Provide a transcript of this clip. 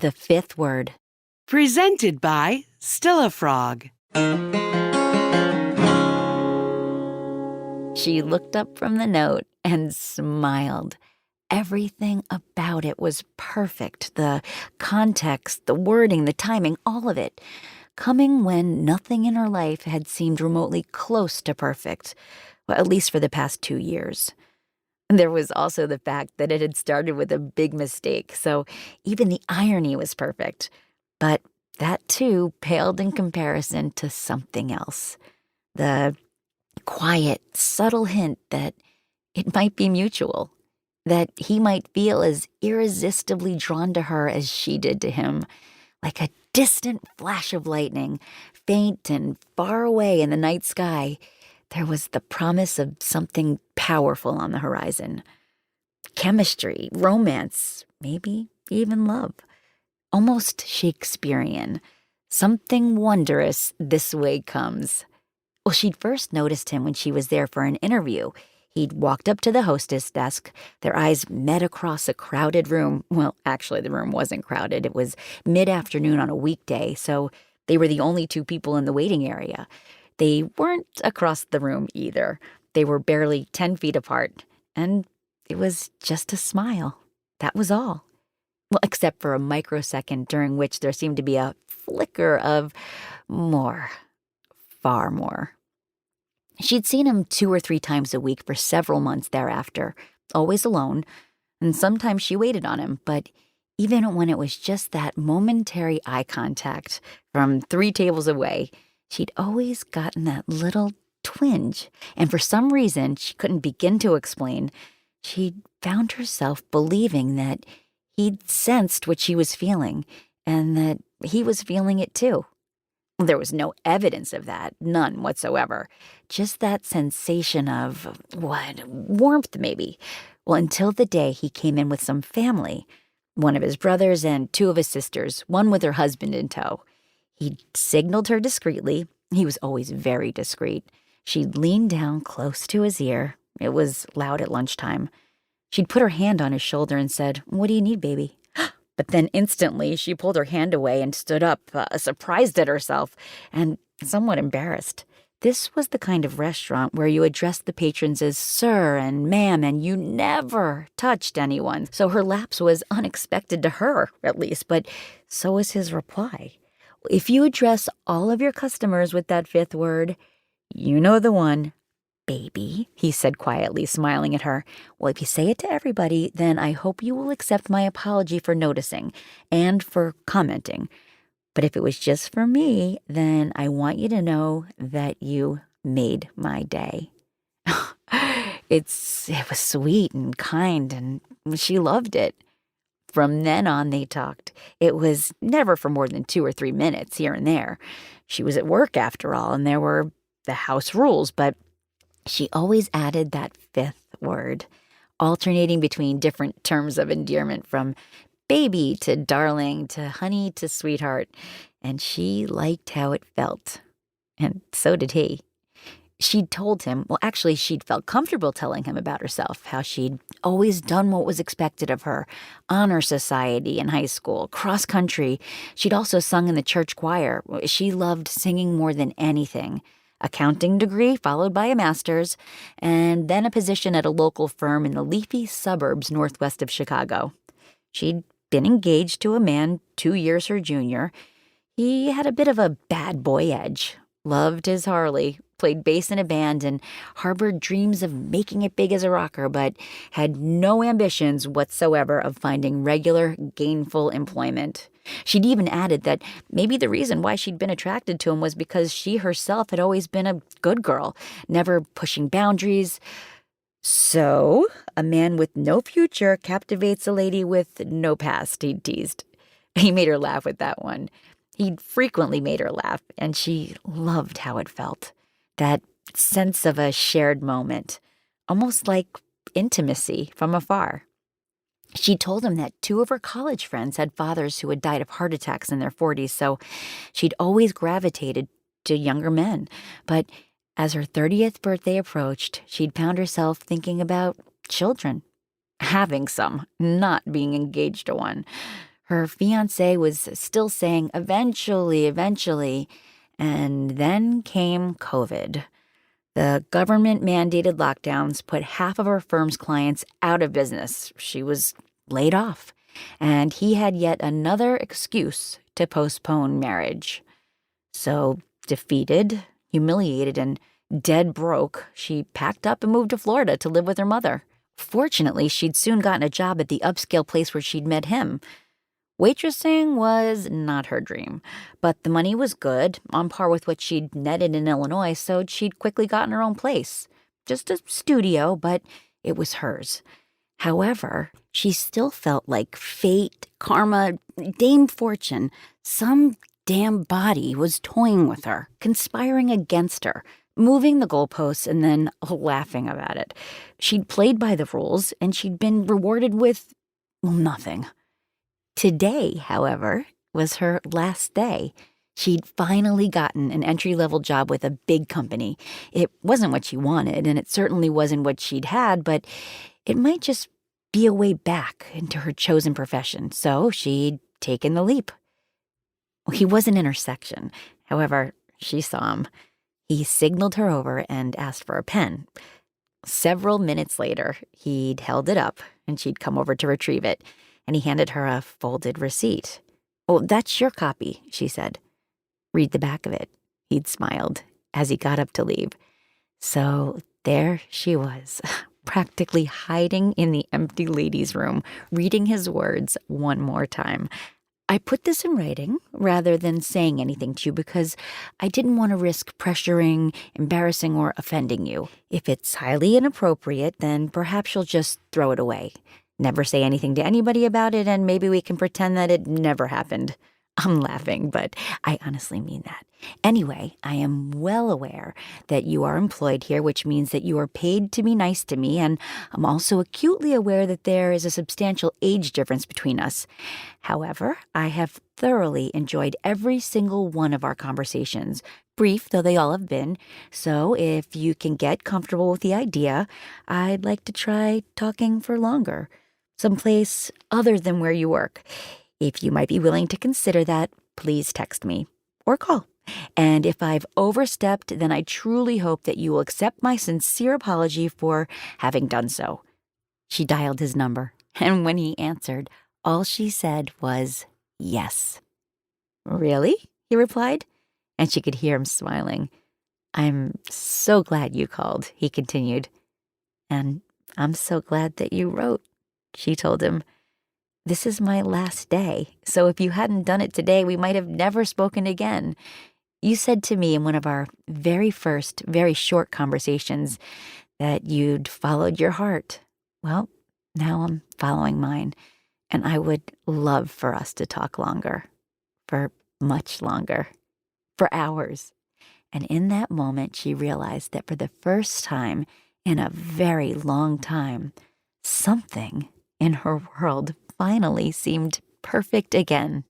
The Fifth Word. Presented by Stillafrog. She looked up from the note and smiled. Everything about it was perfect. The context, the wording, the timing, all of it. Coming when nothing in her life had seemed remotely close to perfect, well, at least for the past 2 years. There was also the fact that it had started with a big mistake, so even the irony was perfect. But that, too, paled in comparison to something else. The quiet, subtle hint that it might be mutual, that he might feel as irresistibly drawn to her as she did to him, like a distant flash of lightning, faint and far away in the night sky. There was the promise of something powerful on the horizon. Chemistry, romance, maybe even love. Almost Shakespearean. Something wondrous this way comes. Well, she'd first noticed him when she was there for an interview. He'd walked up to the hostess desk. Their eyes met across a crowded room. Well, actually, the room wasn't crowded. It was mid-afternoon on a weekday, so they were the only two people in the waiting area. They weren't across the room either. They were barely 10 feet apart, and it was just a smile. That was all. Well, except for a microsecond during which there seemed to be a flicker of more, far more. She'd seen him 2 or 3 times a week for several months thereafter, always alone, and sometimes she waited on him, but even when it was just that momentary eye contact from 3 tables away, she'd always gotten that little twinge, and for some reason she couldn't begin to explain, she'd found herself believing that he'd sensed what she was feeling, and that he was feeling it too. There was no evidence of that, none whatsoever. Just that sensation of, warmth maybe. Well, until the day he came in with some family. One of his brothers and 2 of his sisters, one with her husband in tow. He'd signaled her discreetly. He was always very discreet. She'd leaned down close to his ear. It was loud at lunchtime. She'd put her hand on his shoulder and said, "What do you need, baby?" But then instantly she pulled her hand away and stood up, surprised at herself and somewhat embarrassed. This was the kind of restaurant where you addressed the patrons as sir and ma'am, and you never touched anyone. So her lapse was unexpected to her, at least, but so was his reply. If you address all of your customers with that 5th word, you know the one. "Baby," he said quietly, smiling at her. "Well, if you say it to everybody, then I hope you will accept my apology for noticing and for commenting. But if it was just for me, then I want you to know that you made my day." It was sweet and kind, and she loved it. From then on, they talked. It was never for more than 2 or 3 minutes here and there. She was at work, after all, and there were the house rules, but she always added that 5th word, alternating between different terms of endearment from baby to darling to honey to sweetheart, and she liked how it felt. And so did he. She'd told him, well, actually, she'd felt comfortable telling him about herself, how she'd always done what was expected of her, honor society in high school, cross country. She'd also sung in the church choir. She loved singing more than anything. Accounting degree followed by a master's, and then a position at a local firm in the leafy suburbs northwest of Chicago. She'd been engaged to a man 2 years her junior. He had a bit of a bad boy edge, loved his Harley, played bass in a band, and harbored dreams of making it big as a rocker, but had no ambitions whatsoever of finding regular, gainful employment. She'd even added that maybe the reason why she'd been attracted to him was because she herself had always been a good girl, never pushing boundaries. So, a man with no future captivates a lady with no past, he'd teased. He made her laugh with that one. He'd frequently made her laugh, and she loved how it felt. That sense of a shared moment, almost like intimacy from afar. She told him that 2 of her college friends had fathers who had died of heart attacks in their 40s, so she'd always gravitated to younger men. But as her 30th birthday approached, she'd found herself thinking about children. Having some, not being engaged to one. Her fiancé was still saying eventually, eventually, and then came COVID. The government mandated lockdowns put half of her firm's clients out of business. She was laid off, and he had yet another excuse to postpone marriage. So, defeated, humiliated, and dead broke, she packed up and moved to Florida to live with her mother. Fortunately, she'd soon gotten a job at the upscale place where she'd met him. Waitressing was not her dream, but the money was good, on par with what she'd netted in Illinois, so she'd quickly gotten her own place. Just a studio, but it was hers. However, she still felt like fate, karma, Dame Fortune, some damn body was toying with her, conspiring against her, moving the goalposts and then laughing about it. She'd played by the rules, and she'd been rewarded with, well, nothing. Today, however, was her last day. She'd finally gotten an entry-level job with a big company. It wasn't what she wanted, and it certainly wasn't what she'd had, but it might just be a way back into her chosen profession, so she'd taken the leap. He wasn't in her section. However, she saw him. He signaled her over and asked for a pen. Several minutes later, he'd held it up, and she'd come over to retrieve it, and he handed her a folded receipt. "Oh, that's your copy," she said. "Read the back of it." He'd smiled as he got up to leave. So there she was, practically hiding in the empty ladies' room, reading his words one more time. I put this in writing rather than saying anything to you because I didn't want to risk pressuring, embarrassing, or offending you. If it's highly inappropriate, then perhaps you'll just throw it away. Never say anything to anybody about it, and maybe we can pretend that it never happened. I'm laughing, but I honestly mean that. Anyway, I am well aware that you are employed here, which means that you are paid to be nice to me, and I'm also acutely aware that there is a substantial age difference between us. However, I have thoroughly enjoyed every single one of our conversations, brief though they all have been, so if you can get comfortable with the idea, I'd like to try talking for longer, someplace other than where you work. If you might be willing to consider that, please text me or call. And if I've overstepped, then I truly hope that you will accept my sincere apology for having done so. She dialed his number, and when he answered, all she said was, "Yes." "Really?" he replied, and she could hear him smiling. "I'm so glad you called," he continued. "And I'm so glad that you wrote," she told him. "This is my last day, so if you hadn't done it today, we might have never spoken again. You said to me in one of our very first, very short conversations that you'd followed your heart. Well, now I'm following mine, and I would love for us to talk longer, for much longer, for hours." And in that moment, she realized that for the first time in a very long time, something in her world finally seemed perfect again.